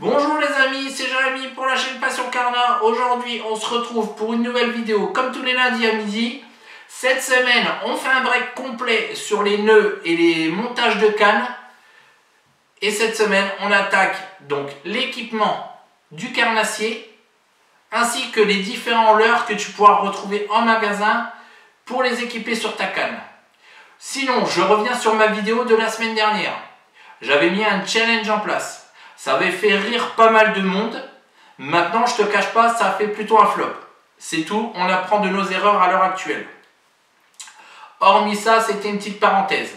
Bonjour les amis, c'est Jérémy pour la chaîne Passion Carnat. Aujourd'hui on se retrouve pour une nouvelle vidéo comme tous les lundis à midi. Cette semaine on fait un break complet sur les nœuds et les montages de cannes. Et cette semaine on attaque donc l'équipement du carnassier ainsi que les différents leurres que tu pourras retrouver en magasin pour les équiper sur ta canne. Sinon je reviens sur ma vidéo de la semaine dernière. J'avais mis un challenge en place. Ça avait fait rire pas mal de monde. Maintenant, je te cache pas, ça a fait plutôt un flop. C'est tout, on apprend de nos erreurs à l'heure actuelle. Hormis ça, c'était une petite parenthèse.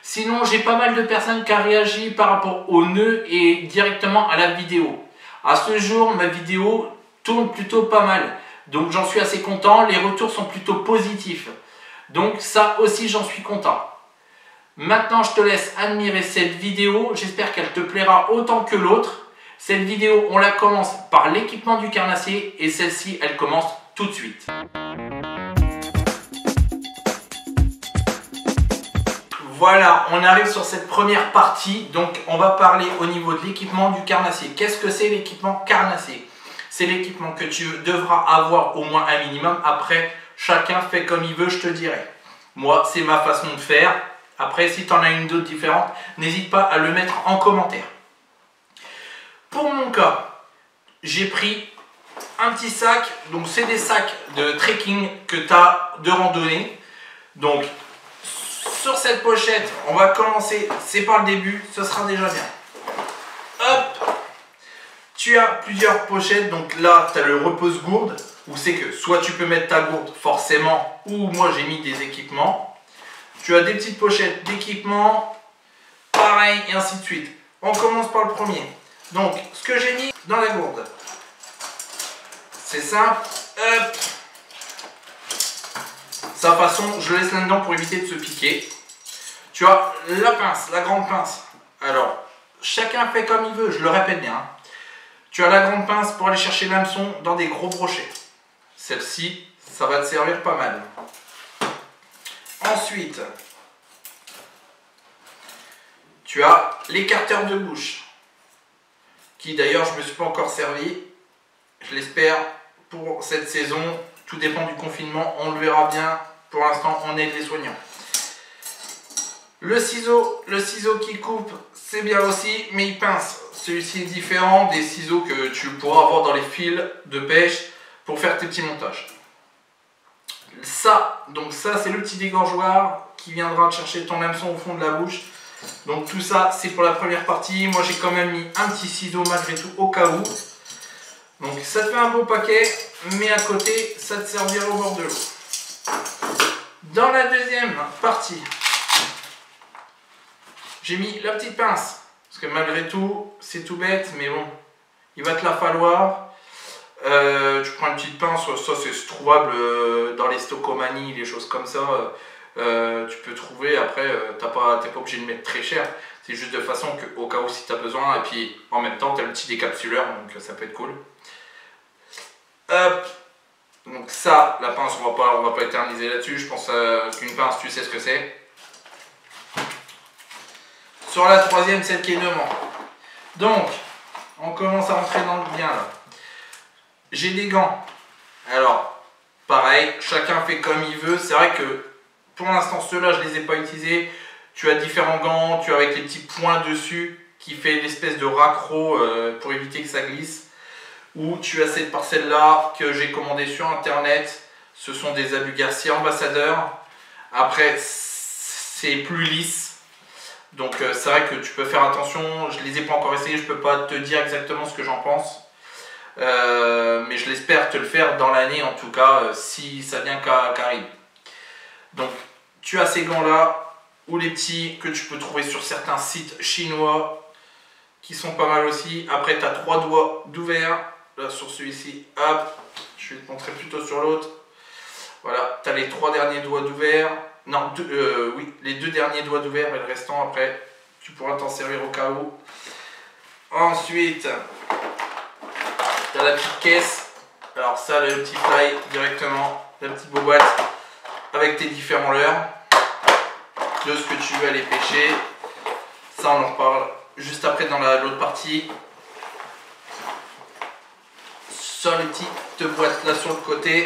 Sinon, j'ai pas mal de personnes qui ont réagi par rapport au nœud et directement à la vidéo. À ce jour, ma vidéo tourne plutôt pas mal. Donc j'en suis assez content, les retours sont plutôt positifs. Donc ça aussi, j'en suis content. Maintenant, je te laisse admirer cette vidéo. J'espère qu'elle te plaira autant que l'autre. Cette vidéo, on la commence par l'équipement du carnassier et celle-ci, elle commence tout de suite. Voilà, on arrive sur cette première partie. Donc, on va parler au niveau de l'équipement du carnassier. Qu'est-ce que c'est l'équipement carnassier? C'est l'équipement que tu devras avoir au moins un minimum. Après, chacun fait comme il veut, je te dirai. Moi, c'est ma façon de faire. Après, si tu en as une d'autre différente, n'hésite pas à le mettre en commentaire. Pour mon cas, j'ai pris un petit sac. Donc, c'est des sacs de trekking que tu as de randonnée. Donc, sur cette pochette, on va commencer. C'est par le début, ce sera déjà bien. Hop! Tu as plusieurs pochettes. Donc là, tu as le repose-gourde. Où c'est que soit tu peux mettre ta gourde forcément, ou moi j'ai mis des équipements. Tu as des petites pochettes d'équipement, pareil, et ainsi de suite. On commence par le premier. Donc, ce que j'ai mis dans la gourde, c'est simple. Hop. Sa façon, je laisse là-dedans pour éviter de se piquer. Tu as la pince, la grande pince. Alors, chacun fait comme il veut, je le répète bien. Hein. Tu as la grande pince pour aller chercher l'hameçon dans des gros brochets. Celle-ci, ça va te servir pas mal. Ensuite, tu as l'écarteur de bouche, qui d'ailleurs je ne me suis pas encore servi. Je l'espère pour cette saison. Tout dépend du confinement, on le verra bien. Pour l'instant, on aide les soignants. Le ciseau qui coupe, c'est bien aussi, mais il pince. Celui-ci est différent des ciseaux que tu pourras avoir dans les fils de pêche pour faire tes petits montages. Ça c'est le petit dégorgeoir qui viendra te chercher ton hameçon au fond de la bouche. Donc tout ça c'est pour la première partie. Moi j'ai quand même mis un petit ciseau malgré tout au cas où. Donc ça te fait un beau paquet, mais à côté ça te servira au bord de l'eau. Dans la deuxième partie, j'ai mis la petite pince. Parce que malgré tout, c'est tout bête, mais bon, il va te la falloir. Tu prends une petite pince, ça c'est trouvable dans les Stockomanie, les choses comme ça. Tu peux trouver, après, t'es pas obligé de mettre très cher. C'est juste de façon qu'au cas où si tu as besoin, et puis en même temps, tu as le petit décapsuleur, donc ça peut être cool. Hop. Donc ça, la pince, on va pas éterniser là-dessus. Je pense qu'une pince, tu sais ce que c'est. Sur la troisième, celle qui est devant. Donc, on commence à entrer dans le bien là. J'ai des gants. Alors, pareil, chacun fait comme il veut. C'est vrai que pour l'instant, ceux-là, je ne les ai pas utilisés. Tu as différents gants, tu as avec les petits points dessus qui fait l'espèce de raccro pour éviter que ça glisse. Ou tu as cette parcelle-là que j'ai commandée sur internet. Ce sont des Abu Garcia ambassadeurs. Après, c'est plus lisse. Donc, c'est vrai que tu peux faire attention. Je ne les ai pas encore essayés, je ne peux pas te dire exactement ce que j'en pense. Mais je l'espère te le faire dans l'année en tout cas si ça vient qu'arrive. Donc tu as ces gants là ou les petits que tu peux trouver sur certains sites chinois qui sont pas mal aussi. Après tu as 3 doigts d'ouvert là sur celui-ci. Hop, je vais te montrer plutôt sur l'autre. Voilà, tu as les 3 derniers doigts d'ouvert. Non, oui, les 2 derniers doigts d'ouvert et le restant après tu pourras t'en servir au cas où. Ensuite tu as la petite caisse, alors ça le petit fly directement, la petite boîte avec tes différents leurres, de ce que tu veux aller pêcher, ça on en reparle juste après dans l'autre partie. sur les petites boîtes là sur le côté.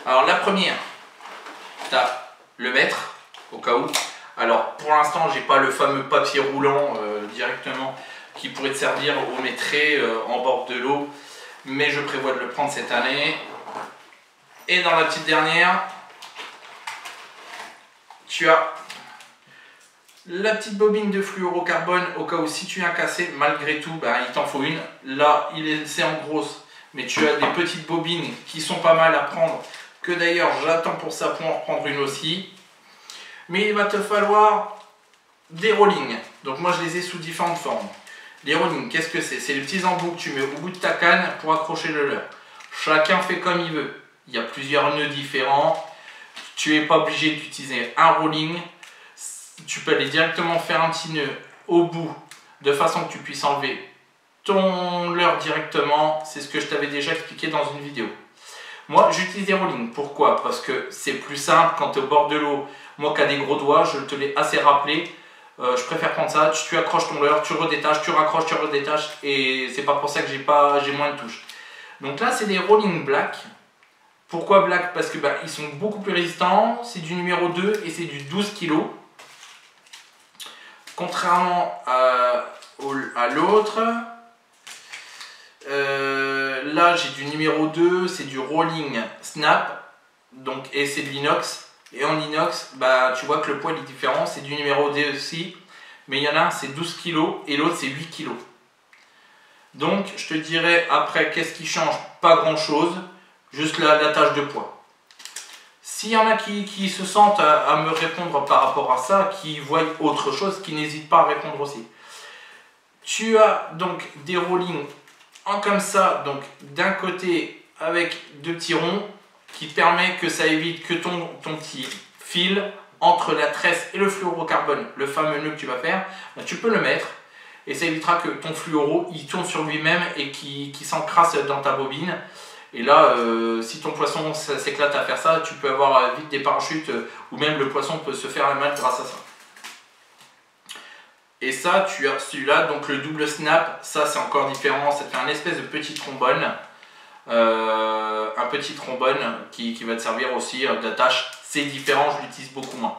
Alors la première, tu as le mètre, au cas où. Alors pour l'instant, j'ai pas le fameux papier roulant directement qui pourrait te servir au métrer en bord de l'eau, mais je prévois de le prendre cette année. Et dans la petite dernière, tu as la petite bobine de fluorocarbone au cas où si tu viens casser, malgré tout, ben, il t'en faut une. Là, c'est en grosse, mais tu as des petites bobines qui sont pas mal à prendre, que d'ailleurs j'attends pour ça pour en reprendre une aussi. Mais il va te falloir des rollings. Donc moi je les ai sous différentes formes. Les rollings, qu'est-ce que c'est? C'est les petits embouts que tu mets au bout de ta canne pour accrocher le leurre. Chacun fait comme il veut. Il y a plusieurs nœuds différents. Tu n'es pas obligé d'utiliser un rolling. Tu peux aller directement faire un petit nœud au bout de façon que tu puisses enlever ton leurre directement. C'est ce que je t'avais déjà expliqué dans une vidéo. Moi j'utilise des rollings. Pourquoi? Parce que c'est plus simple quand tu es au bord de l'eau. Moi qui a des gros doigts, je te l'ai assez rappelé. Je préfère prendre ça. Tu accroches ton leurre, tu redétaches, tu raccroches, tu redétaches. Et c'est pas pour ça que j'ai moins de touches. Donc là c'est des rolling black. Pourquoi black? Parce que ils sont beaucoup plus résistants. C'est du numéro 2 et c'est du 12 kg. Contrairement à l'autre, là j'ai du numéro 2, c'est du rolling snap, donc, et c'est de l'inox. Et en inox, tu vois que le poids est différent, c'est du numéro 2 aussi, mais il y en a un c'est 12 kg et l'autre c'est 8 kg. Donc je te dirais après qu'est-ce qui change? Pas grand chose, juste la tâche de poids. S'il y en a qui se sentent à me répondre par rapport à ça, qui voient autre chose, qui n'hésitent pas à répondre aussi. Tu as donc des rollings en comme ça, donc d'un côté avec deux petits ronds, qui permet que ça évite que ton petit fil entre la tresse et le fluorocarbone, le fameux nœud que tu vas faire, tu peux le mettre et ça évitera que ton fluoro il tourne sur lui-même et qui s'encrasse dans ta bobine. Et là, si ton poisson s'éclate à faire ça, tu peux avoir vite des parachutes ou même le poisson peut se faire mal grâce à ça. Et ça, tu as celui-là, donc le double snap, ça c'est encore différent, ça te fait un espèce de petit trombone. Un petit trombone qui va te servir aussi d'attache. C'est différent, je l'utilise beaucoup moins.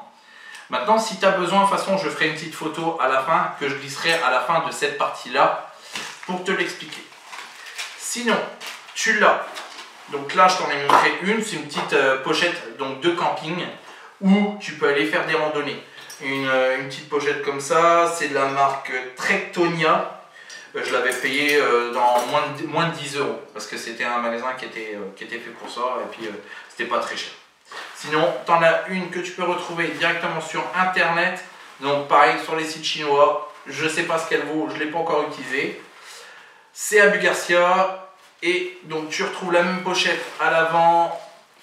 Maintenant, si tu as besoin, de toute façon, je ferai une petite photo à la fin que je glisserai à la fin de cette partie-là pour te l'expliquer. Sinon, tu l'as. Donc là, je t'en ai montré une, c'est une petite pochette donc, de camping où tu peux aller faire des randonnées. Une petite pochette comme ça, c'est de la marque Trectonia. Je l'avais payé dans moins de 10 € parce que c'était un magasin qui était fait pour ça et puis c'était pas très cher. Sinon, tu en as une que tu peux retrouver directement sur internet. Donc pareil sur les sites chinois. Je sais pas ce qu'elle vaut, je ne l'ai pas encore utilisée. C'est Abu Garcia. Et donc tu retrouves la même pochette à l'avant,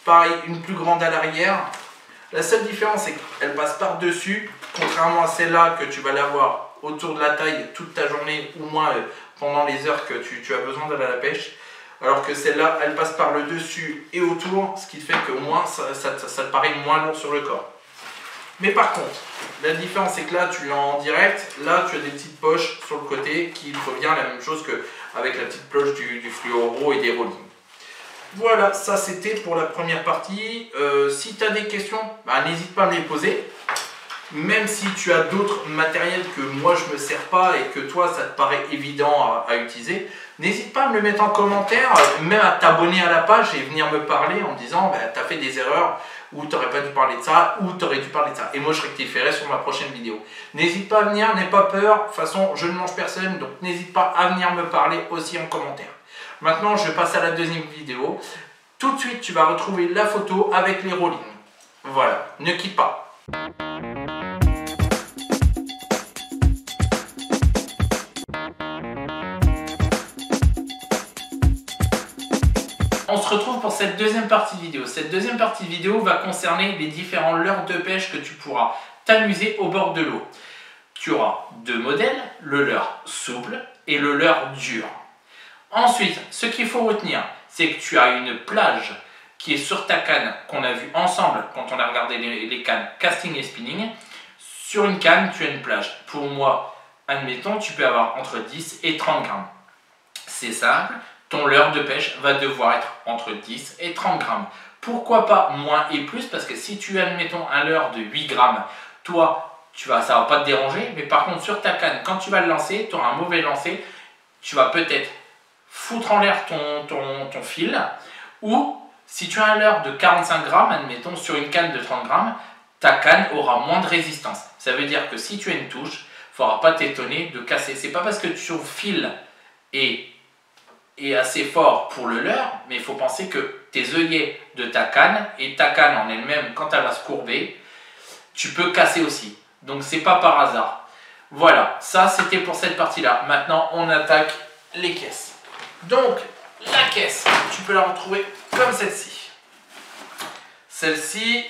pareil, une plus grande à l'arrière. La seule différence c'est qu'elle passe par-dessus, contrairement à celle-là que tu vas l'avoir autour de la taille toute ta journée ou moins pendant les heures que tu as besoin d'aller à la pêche. Alors que celle-là, elle passe par le dessus et autour, ce qui fait que moins ça te paraît moins lourd sur le corps. Mais par contre, la différence c'est que là tu l'as en direct, là tu as des petites poches sur le côté qui revient la même chose qu'avec la petite poche du fluoro et des rollings. Voilà, ça c'était pour la première partie. Si tu as des questions, n'hésite pas à me les poser. Même si tu as d'autres matériels que moi je ne me sers pas et que toi ça te paraît évident à utiliser, n'hésite pas à me le mettre en commentaire, même à t'abonner à la page et venir me parler en me disant tu as fait des erreurs ou tu n'aurais pas dû parler de ça ou tu aurais dû parler de ça. Et moi je rectifierai sur ma prochaine vidéo. N'hésite pas à venir, n'aie pas peur, de toute façon je ne mange personne, donc n'hésite pas à venir me parler aussi en commentaire. Maintenant je passe à la deuxième vidéo. Tout de suite tu vas retrouver la photo avec les rollings. Voilà, ne quitte pas. On se retrouve pour cette deuxième partie de vidéo. Cette deuxième partie de vidéo va concerner les différents leurres de pêche que tu pourras t'amuser au bord de l'eau. Tu auras deux modèles, le leurre souple et le leurre dur. Ensuite, ce qu'il faut retenir, c'est que tu as une plage qui est sur ta canne qu'on a vu ensemble quand on a regardé les cannes casting et spinning. Sur une canne, tu as une plage. Pour moi, admettons, tu peux avoir entre 10 et 30 grammes. C'est simple. ton leurre de pêche va devoir être entre 10 et 30 grammes. Pourquoi pas moins et plus? Parce que si tu as, admettons, un leurre de 8 grammes, toi, ça ne va pas te déranger. Mais par contre, sur ta canne, quand tu vas le lancer, tu auras un mauvais lancer. Tu vas peut-être foutre en l'air ton fil. Ou si tu as un leurre de 45 grammes, admettons, sur une canne de 30 grammes, ta canne aura moins de résistance. Ça veut dire que si tu as une touche, il ne faudra pas t'étonner de casser. C'est pas parce que ton fil est assez fort pour le leurre, mais il faut penser que tes œillets de ta canne et ta canne en elle-même, quand elle va se courber, tu peux casser aussi. Donc c'est pas par hasard. Voilà, ça c'était pour cette partie-là. Maintenant on attaque les caisses. Donc la caisse, tu peux la retrouver comme celle-ci. Celle-ci,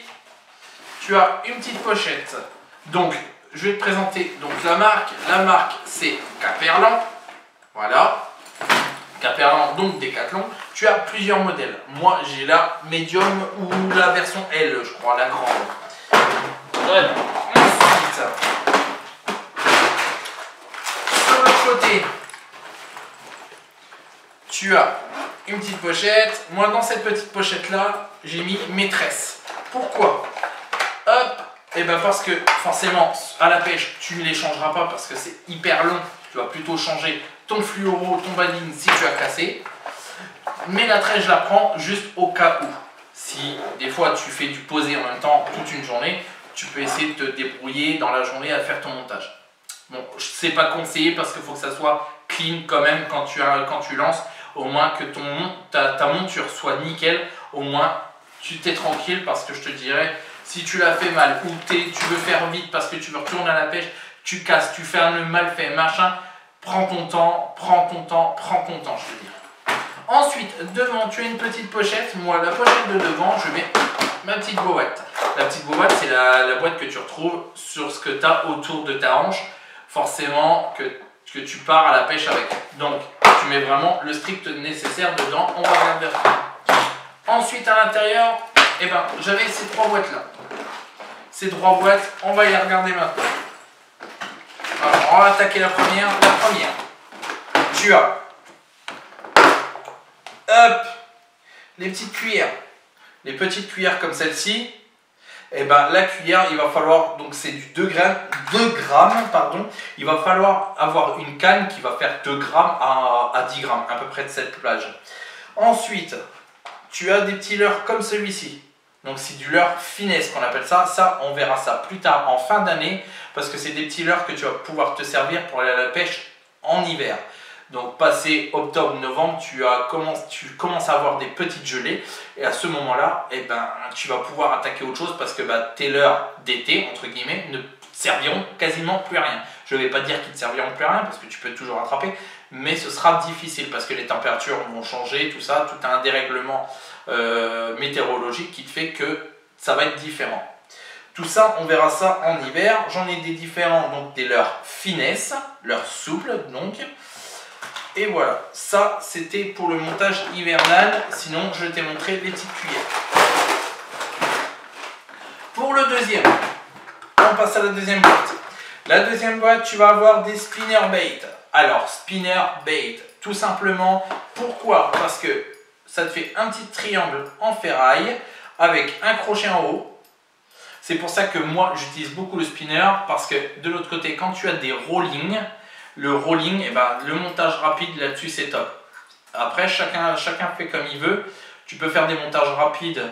tu as une petite pochette. Donc je vais te présenter donc la marque. La marque c'est Caperlan. Voilà. Caperlan, donc Decathlon. Tu as plusieurs modèles. Moi, j'ai la médium ou la version L, je crois, la grande. Voilà. Ensuite, sur le côté, tu as une petite pochette. Moi, dans cette petite pochette-là, j'ai mis mes tresses. Pourquoi? Hop, et ben parce que forcément, à la pêche, tu ne les changeras pas parce que c'est hyper long. Tu vas plutôt changer ton fluoro, ton baling si tu as cassé. Mais la tresse, je la prends juste au cas où. Si des fois tu fais du posé en même temps toute une journée, tu peux essayer de te débrouiller dans la journée à faire ton montage. Bon, c'est pas conseillé parce qu'il faut que ça soit clean quand même quand tu lances. Au moins que ta monture soit nickel, au moins tu t'es tranquille parce que je te dirais, si tu l'as fait mal ou tu veux faire vite parce que tu veux retourner à la pêche, tu casses, tu fais un nœud mal fait, machin, prends ton temps, je te dis. Ensuite, devant, tu as une petite pochette. Moi, la pochette de devant, je mets ma petite boîte. La petite boîte, c'est la boîte que tu retrouves sur ce que tu as autour de ta hanche. Forcément, que tu pars à la pêche avec. Donc, tu mets vraiment le strict nécessaire dedans. On va regarder ça. Ensuite, à l'intérieur, eh ben, j'avais ces trois boîtes-là. Ces trois boîtes, on va y regarder maintenant. Alors, on va attaquer la première. La première, tu as hop, les petites cuillères. Les petites cuillères comme celle-ci. Et ben la cuillère, il va falloir, donc c'est du 2 grammes, pardon. Il va falloir avoir une canne qui va faire 2 grammes à 10 grammes, à peu près de cette plage. Ensuite, tu as des petits leurres comme celui-ci. Donc c'est du leurre finesse qu'on appelle ça. Ça, on verra ça plus tard en fin d'année parce que c'est des petits leurres que tu vas pouvoir te servir pour aller à la pêche en hiver. Donc passé octobre-novembre, tu commences à avoir des petites gelées et à ce moment-là, eh ben, tu vas pouvoir attaquer autre chose parce que tes leurres d'été, entre guillemets, ne serviront quasiment plus à rien. Je ne vais pas dire qu'ils ne serviront plus à rien parce que tu peux toujours attraper, mais ce sera difficile parce que les températures vont changer, tout ça, tout un dérèglement météorologique qui te fait que ça va être différent. Tout ça, on verra ça en hiver. J'en ai des différents, donc des leurres finesse, leurres souples, donc. Et voilà, ça c'était pour le montage hivernal, sinon je t'ai montré les petites cuillères. Pour le deuxième, on passe à la deuxième boîte. La deuxième boîte, tu vas avoir des spinner bait. Alors, spinner bait, tout simplement, pourquoi? Parce que ça te fait un petit triangle en ferraille avec un crochet en haut. C'est pour ça que moi j'utilise beaucoup le spinner, parce que de l'autre côté, quand tu as des rollings, le rolling, eh ben, le montage rapide là-dessus c'est top. Après chacun fait comme il veut. Tu peux faire des montages rapides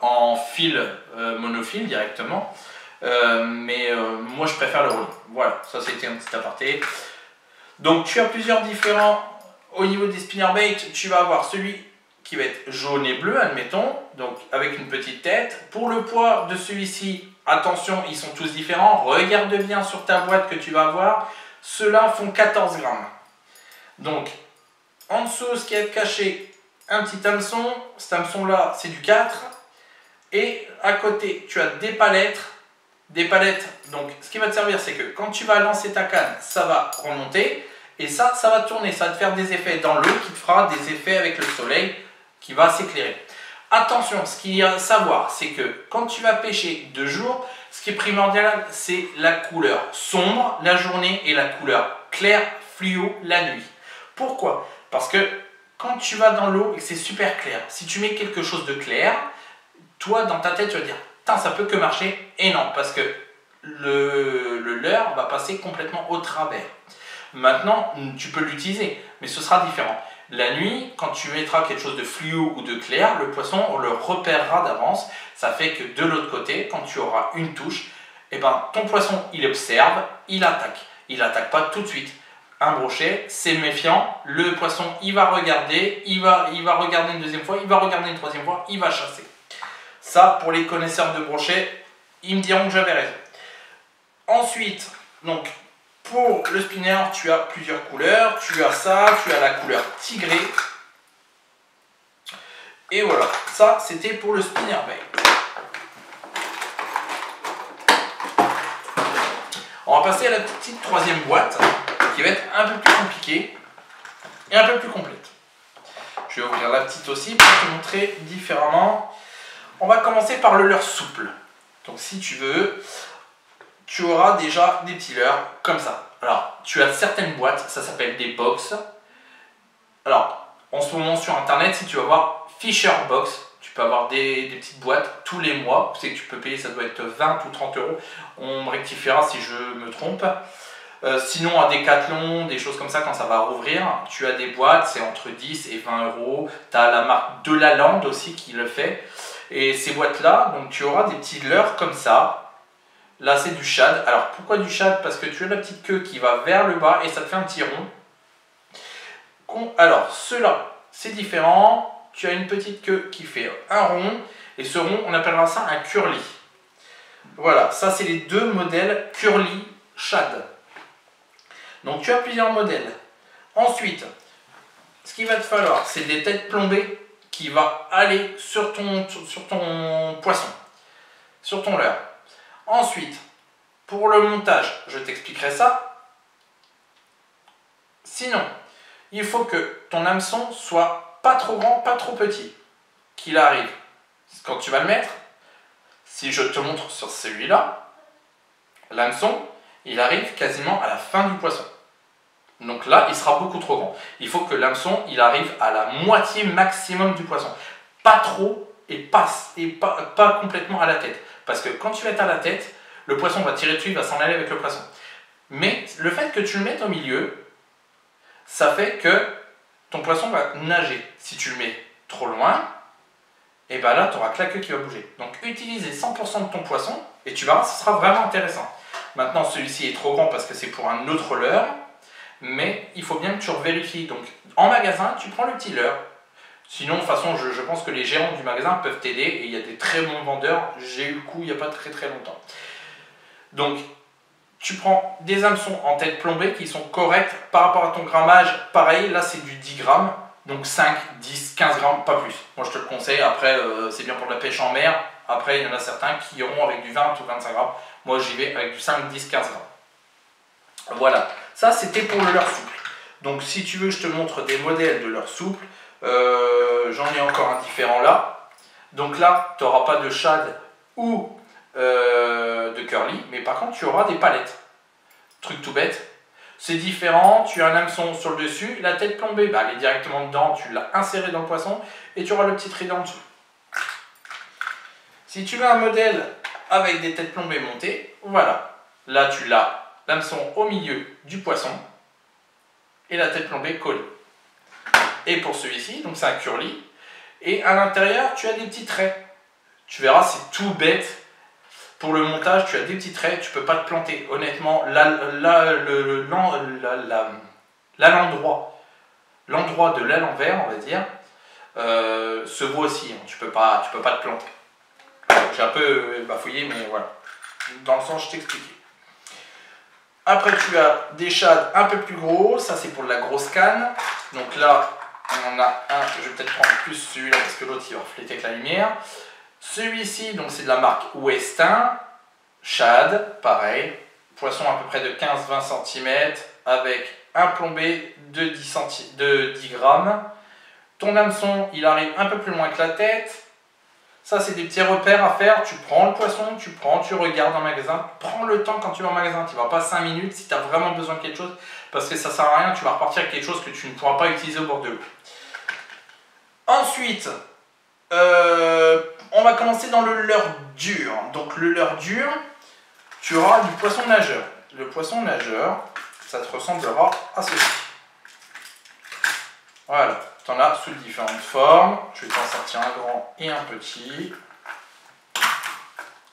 en fil monofil directement. Mais moi je préfère le rolling. Voilà, ça c'était un petit aparté. Donc tu as plusieurs différents. Au niveau des spinnerbait, tu vas avoir celui qui va être jaune et bleu, admettons, donc avec une petite tête. Pour le poids de celui-ci, attention, ils sont tous différents. Regarde bien sur ta boîte que tu vas avoir. Ceux-là font 14 grammes. Donc, en dessous, ce qui est caché, un petit hameçon. Cet hameçon-là, c'est du 4. Et à côté, tu as des palettes. Des palettes, donc ce qui va te servir, c'est que quand tu vas lancer ta canne, ça va remonter. Et ça va tourner, ça va te faire des effets dans l'eau qui te fera des effets avec le soleil qui va s'éclairer. Attention, ce qu'il y a à savoir, c'est que quand tu vas pêcher de jour, ce qui est primordial, c'est la couleur sombre la journée et la couleur claire fluo la nuit. Pourquoi? Parce que quand tu vas dans l'eau et que c'est super clair, si tu mets quelque chose de clair, toi dans ta tête tu vas dire, putain ça peut que marcher, et non, parce que le leurre va passer complètement au travers. Maintenant, tu peux l'utiliser, mais ce sera différent. La nuit, quand tu mettras quelque chose de fluo ou de clair, le poisson, on le repérera d'avance. Ça fait que de l'autre côté, quand tu auras une touche, eh ben, ton poisson, il observe, il attaque. Il n'attaque pas tout de suite. Un brochet, c'est méfiant. Le poisson, il va regarder, il va regarder une deuxième fois, il va regarder une troisième fois, il va chasser. Ça, pour les connaisseurs de brochets, ils me diront que j'avais raison. Ensuite, donc, pour le spinner, tu as plusieurs couleurs. Tu as ça, tu as la couleur tigrée. Et voilà, ça c'était pour le spinnerbait. On va passer à la petite troisième boîte qui va être un peu plus compliquée et un peu plus complète. Je vais ouvrir la petite aussi pour te montrer différemment. On va commencer par le leurre souple. Donc si tu veux, tu auras déjà des petits leurres comme ça. Alors, tu as certaines boîtes, ça s'appelle des box. Alors, en ce moment sur internet, si tu vas voir Fisher Box, tu peux avoir des petites boîtes tous les mois. Tu sais que tu peux payer, ça doit être 20 ou 30 euros. On me rectifiera si je me trompe. Sinon, à Decathlon, des choses comme ça, quand ça va rouvrir, tu as des boîtes, c'est entre 10 et 20 euros. Tu as la marque De La Lande aussi qui le fait. Et ces boîtes-là, donc tu auras des petits leurres comme ça. Là, c'est du shad. Alors, pourquoi du shad? Parce que tu as la petite queue qui va vers le bas et ça te fait un petit rond. Alors, ceux-là, c'est différent. Tu as une petite queue qui fait un rond. Et ce rond, on appellera ça un curly. Voilà, ça, c'est les deux modèles curly shad. Donc, tu as plusieurs modèles. Ensuite, ce qu'il va te falloir, c'est des têtes plombées qui vont aller sur ton poisson, sur ton leurre. Ensuite, pour le montage, je t'expliquerai ça. Sinon, il faut que ton hameçon soit pas trop grand, pas trop petit. Qu'il arrive, quand tu vas le mettre, si je te montre sur celui-là, l'hameçon, il arrive quasiment à la fin du poisson. Donc là, il sera beaucoup trop grand. Il faut que l'hameçon, il arrive à la moitié maximum du poisson. Pas trop et pas complètement à la tête. Parce que quand tu vas être à la tête, le poisson va tirer dessus, il va s'en aller avec le poisson. Mais le fait que tu le mettes au milieu, ça fait que ton poisson va nager. Si tu le mets trop loin, et bien là, tu auras que la queue qui va bouger. Donc utilise 100% de ton poisson et tu verras, ce sera vraiment intéressant. Maintenant, celui-ci est trop grand parce que c'est pour un autre leurre, mais il faut bien que tu vérifies. Donc en magasin, tu prends le petit leurre. Sinon, de toute façon, je pense que les gérants du magasin peuvent t'aider et il y a des très bons vendeurs. J'ai eu le coup il n'y a pas très longtemps. Donc, tu prends des hameçons en tête plombée qui sont corrects par rapport à ton grammage. Pareil, là c'est du 10 grammes, donc 5, 10, 15 grammes, pas plus. Moi je te le conseille, après c'est bien pour de la pêche en mer. Après, il y en a certains qui iront avec du 20 ou 25 grammes. Moi j'y vais avec du 5, 10, 15 grammes. Voilà, ça c'était pour le leurre souple. Donc si tu veux, je te montre des modèles de leurre souple. J'en ai encore un différent là. Donc là, tu n'auras pas de shad ou de curly, mais par contre tu auras des palettes. Truc tout bête. C'est différent, tu as un hameçon sur le dessus, la tête plombée, bah, elle est directement dedans, tu l'as inséré dans le poisson et tu auras le petit trident en dessous. Si tu veux un modèle avec des têtes plombées montées, voilà. Là tu l'as l'hameçon au milieu du poisson et la tête plombée collée. Et pour celui-ci, donc c'est un curly, et à l'intérieur tu as des petits traits. Tu verras, c'est tout bête. Pour le montage, tu as des petits traits, tu peux pas te planter. Honnêtement, l'endroit de l'aile envers, on va dire, se voit aussi. Hein. Tu peux pas te planter. J'ai un peu bafouillé, mais voilà. Dans le sens, je t'expliquais. Après, tu as des shads un peu plus gros. Ça, c'est pour la grosse canne. Donc là, on en a un. Je vais peut-être prendre plus celui-là parce que l'autre, il va refléter avec la lumière. Celui-ci, donc c'est de la marque Westin, shad, pareil, poisson à peu près de 15-20 cm avec un plombé de 10 grammes. Ton hameçon, il arrive un peu plus loin que la tête. Ça, c'est des petits repères à faire. Tu prends le poisson, tu regardes en magasin. Prends le temps quand tu vas en magasin. Tu ne vas pas 5 minutes si tu as vraiment besoin de quelque chose parce que ça ne sert à rien. Tu vas repartir avec quelque chose que tu ne pourras pas utiliser au bord de l'eau. Ensuite, on va commencer dans le leurre dur. Donc le leurre dur, tu auras du poisson nageur. Le poisson nageur, ça te ressemblera à ceci. Voilà, tu en as sous différentes formes. Je vais t'en sortir un grand et un petit.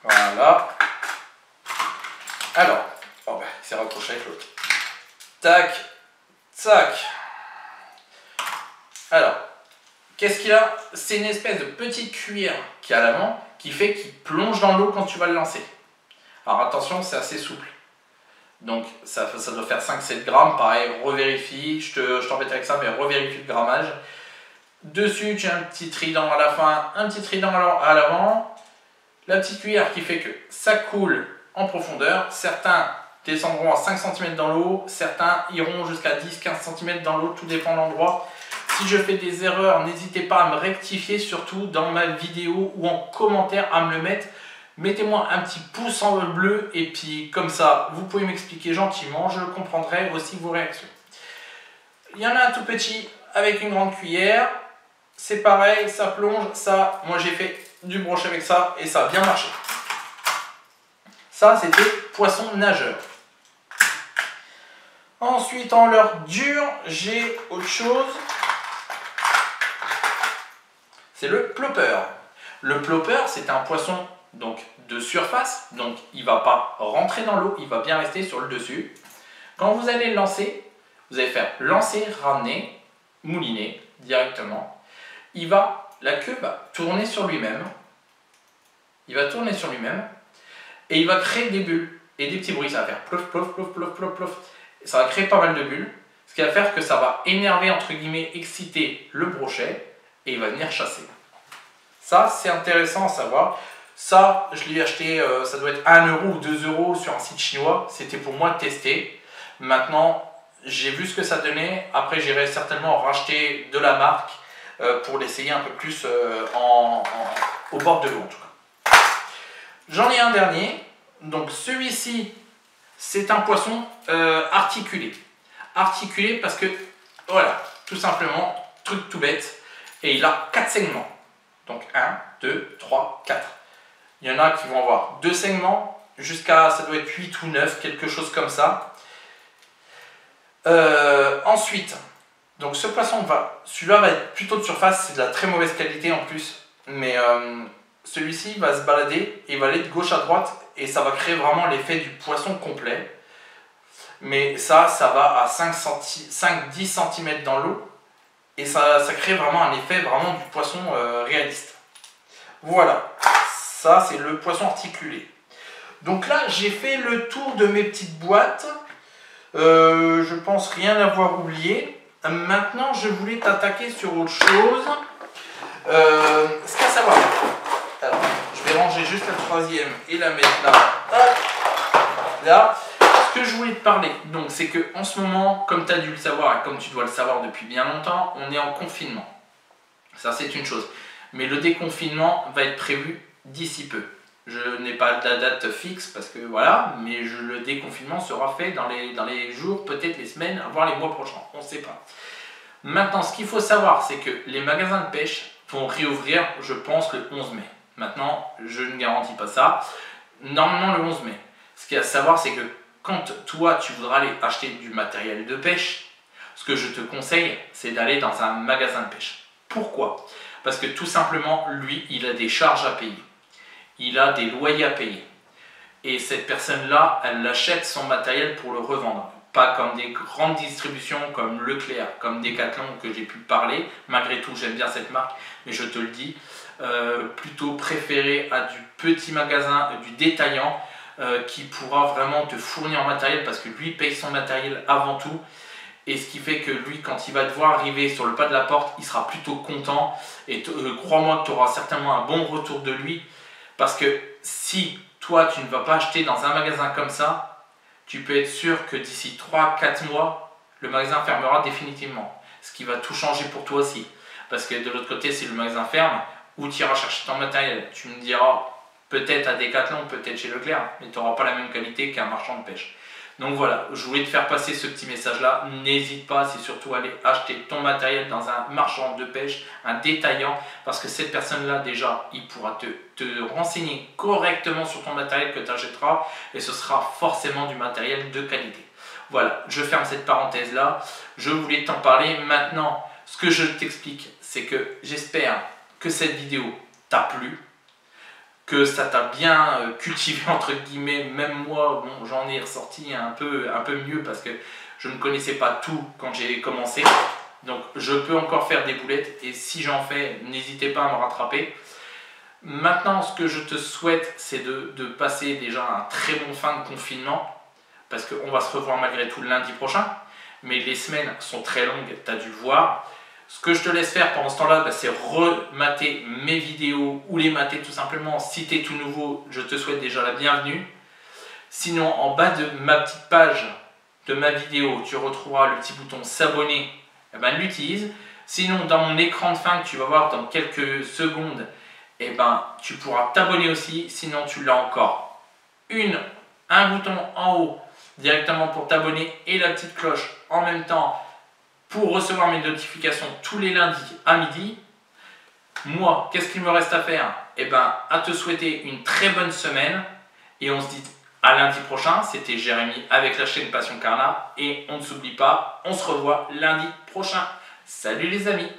Voilà. Alors, oh bah, il s'est raccroché avec l'autre. Tac, tac. Alors, qu'est-ce qu'il y a? C'est une espèce de petite cuillère qui est à l'avant qui fait qu'il plonge dans l'eau quand tu vas le lancer. Alors attention, c'est assez souple. Donc ça doit faire 5-7 grammes. Pareil, revérifie. Je t'embête avec ça, mais revérifie le grammage. Dessus, tu as un petit trident à la fin, un petit trident à l'avant. La petite cuillère qui fait que ça coule en profondeur. Certains descendront à 5 cm dans l'eau, certains iront jusqu'à 10-15 cm dans l'eau, tout dépend de l'endroit. Si je fais des erreurs, n'hésitez pas à me rectifier, surtout dans ma vidéo ou en commentaire à me le mettre. Mettez-moi un petit pouce en bleu et puis comme ça, vous pouvez m'expliquer gentiment, je comprendrai aussi vos réactions. Il y en a un tout petit avec une grande cuillère, c'est pareil, ça plonge, ça, moi j'ai fait du brochet avec ça et ça a bien marché. Ça, c'était poisson nageur. Ensuite, en leurre dur, j'ai autre chose. C'est le plopper. Le plopper, c'est un poisson donc, de surface, donc il ne va pas rentrer dans l'eau, il va bien rester sur le dessus. Quand vous allez le lancer, vous allez faire lancer, ramener, mouliner directement. La queue va tourner sur lui-même. Il va tourner sur lui-même et il va créer des bulles et des petits bruits. Ça va faire plof, plof, plof, plof, plof, plof. Ça va créer pas mal de bulles, ce qui va faire que ça va énerver, entre guillemets, exciter le brochet et il va venir chasser. Ça, c'est intéressant à savoir. Ça, je l'ai acheté, ça doit être 1 euro ou 2 euros sur un site chinois. C'était pour moi de tester. Maintenant, j'ai vu ce que ça donnait. Après, j'irai certainement racheter de la marque pour l'essayer un peu plus au bord de l'eau en tout cas. J'en ai un dernier. Donc celui-ci, c'est un poisson articulé. Articulé parce que, voilà, tout simplement, truc tout bête. Et il a 4 segments. Donc 1, 2, 3, 4. Il y en a qui vont avoir 2 segments, jusqu'à, ça doit être 8 ou 9, quelque chose comme ça. Ensuite, donc ce poisson, celui-là va être plutôt de surface, c'est de la très mauvaise qualité en plus. Mais celui-ci va se balader et va aller de gauche à droite et ça va créer vraiment l'effet du poisson complet. Mais ça va à 5-10 cm dans l'eau. Et ça crée vraiment un effet vraiment du poisson réaliste. Voilà, ça c'est le poisson articulé. Donc là j'ai fait le tour de mes petites boîtes. Je pense rien avoir oublié. Maintenant je voulais t'attaquer sur autre chose. Ce qu'il y a à savoir. Alors, je vais ranger juste la troisième et la mettre là. Hop, là. Ce que je voulais te parler, donc, c'est que en ce moment, comme tu as dû le savoir et comme tu dois le savoir depuis bien longtemps, on est en confinement. Ça, c'est une chose. Mais le déconfinement va être prévu d'ici peu. Je n'ai pas de date fixe parce que voilà, mais le déconfinement sera fait dans les jours, peut-être les semaines, voire les mois prochains. On ne sait pas. Maintenant, ce qu'il faut savoir, c'est que les magasins de pêche vont réouvrir, je pense, le 11 mai. Maintenant, je ne garantis pas ça. Normalement, le 11 mai. Ce qu'il y a à savoir, c'est que quand toi, tu voudras aller acheter du matériel de pêche, ce que je te conseille, c'est d'aller dans un magasin de pêche. Pourquoi? Parce que tout simplement, lui, il a des charges à payer. Il a des loyers à payer. Et cette personne-là, elle achète son matériel pour le revendre. Pas comme des grandes distributions comme Leclerc, comme Decathlon que j'ai pu parler. Malgré tout, j'aime bien cette marque, mais je te le dis, plutôt préféré à du petit magasin, du détaillant, qui pourra vraiment te fournir en matériel parce que lui paye son matériel avant tout. Et ce qui fait que lui, quand il va te voir arriver sur le pas de la porte, il sera plutôt content. Et crois-moi que tu auras certainement un bon retour de lui. Parce que si toi, tu ne vas pas acheter dans un magasin comme ça, tu peux être sûr que d'ici 3-4 mois, le magasin fermera définitivement. Ce qui va tout changer pour toi aussi. Parce que de l'autre côté, si le magasin ferme, où tu iras chercher ton matériel, tu me diras peut-être à Decathlon, peut-être chez Leclerc, mais tu n'auras pas la même qualité qu'un marchand de pêche. Donc voilà, je voulais te faire passer ce petit message-là. N'hésite pas, c'est surtout aller acheter ton matériel dans un marchand de pêche, un détaillant, parce que cette personne-là, déjà, il pourra te renseigner correctement sur ton matériel que tu achèteras, et ce sera forcément du matériel de qualité. Voilà, je ferme cette parenthèse-là. Je voulais t'en parler. Maintenant, ce que je t'explique, c'est que j'espère que cette vidéo t'a plu, que ça t'a bien cultivé entre guillemets. Même moi, bon, j'en ai ressorti un peu mieux parce que je ne connaissais pas tout quand j'ai commencé. Donc je peux encore faire des boulettes et si j'en fais, n'hésitez pas à me rattraper. Maintenant, ce que je te souhaite, c'est de passer déjà un très bon fin de confinement parce qu'on va se revoir malgré tout le lundi prochain. Mais les semaines sont très longues, tu as dû voir. Ce que je te laisse faire pendant ce temps-là, c'est remater mes vidéos ou les mater tout simplement. Si tu es tout nouveau, je te souhaite déjà la bienvenue. Sinon, en bas de ma petite page de ma vidéo, tu retrouveras le petit bouton s'abonner. Eh ben, l'utilise. Sinon, dans mon écran de fin que tu vas voir dans quelques secondes, eh ben, tu pourras t'abonner aussi. Sinon, tu l'as encore. Un bouton en haut directement pour t'abonner et la petite cloche en même temps pour recevoir mes notifications tous les lundis à midi. Moi, qu'est-ce qu'il me reste à faire? Eh ben, à te souhaiter une très bonne semaine et on se dit à lundi prochain. C'était Jérémy avec la chaîne Passion Carnat et on ne s'oublie pas, on se revoit lundi prochain. Salut les amis!